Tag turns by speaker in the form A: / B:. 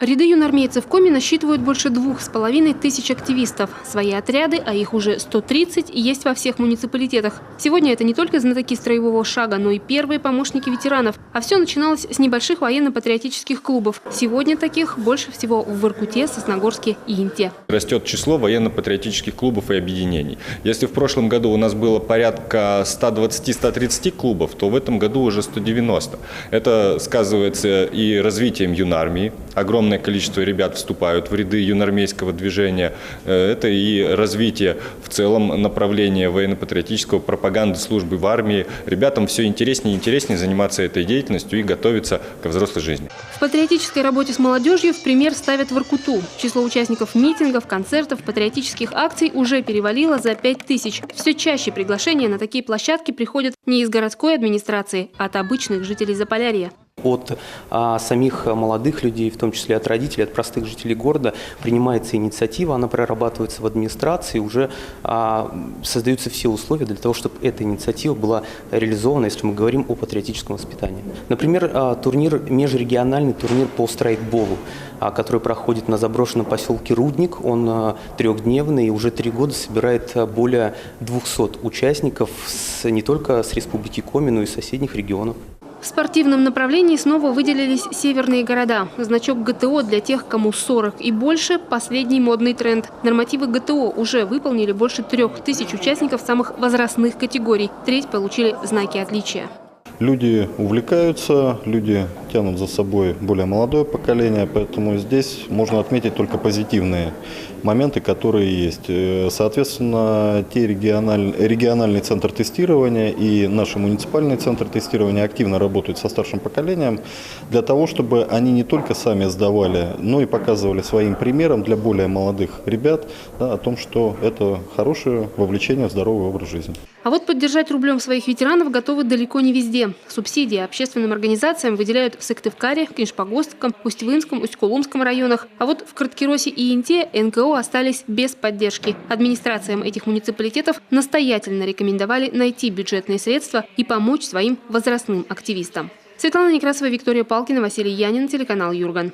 A: Ряды юнармейцев Коми насчитывают больше 2500 активистов. Свои отряды, а их уже 130, есть во всех муниципалитетах. Сегодня это не только знатоки строевого шага, но и первые помощники ветеранов. А все начиналось с небольших военно-патриотических клубов. Сегодня таких больше всего в Воркуте, Сосногорске и Инте.
B: Растет число военно-патриотических клубов и объединений. Если в прошлом году у нас было порядка 120-130 клубов, то в этом году уже 190. Это сказывается и развитием юнармии. Огромное количество ребят вступают в ряды юнармейского движения. Это и развитие в целом направления военно-патриотического пропаганды службы в армии. Ребятам все интереснее и интереснее заниматься этой деятельностью и готовиться к взрослой жизни.
A: В патриотической работе с молодежью в пример ставят Воркуту. Число участников митингов, концертов, патриотических акций уже перевалило за 5000. Все чаще приглашения на такие площадки приходят не из городской администрации, а от обычных жителей Заполярья.
C: От самих молодых людей, в том числе от родителей, от простых жителей города, принимается инициатива, она прорабатывается в администрации, уже создаются все условия для того, чтобы эта инициатива была реализована, если мы говорим о патриотическом воспитании. Например, межрегиональный турнир по страйкболу, который проходит на заброшенном поселке Рудник, он трехдневный и уже 3 года собирает более 200 участников не только с Республики Коми, но и соседних регионов.
A: В спортивном направлении снова выделились северные города. Значок ГТО для тех, кому 40 и больше – последний модный тренд. Нормативы ГТО уже выполнили больше 3000 участников самых возрастных категорий. Треть получили знаки отличия.
D: Люди увлекаются, люди тянут за собой более молодое поколение, поэтому здесь можно отметить только позитивные моменты, которые есть. Соответственно, региональный центр тестирования и наш муниципальный центр тестирования активно работают со старшим поколением для того, чтобы они не только сами сдавали, но и показывали своим примером для более молодых ребят, о том, что это хорошее вовлечение в здоровый образ жизни.
A: А вот поддержать рублем своих ветеранов готовы далеко не везде. Субсидии общественным организациям выделяют в Сыктывкаре, Киншпогосском, Усть-Вынском, Усть-Кулумском районах. А вот в Краткиросе и Инте НКО остались без поддержки. Администрациям этих муниципалитетов настоятельно рекомендовали найти бюджетные средства и помочь своим возрастным активистам. Светлана Некрасова, Виктория Палкина, Василий Янин, телеканал Юрган.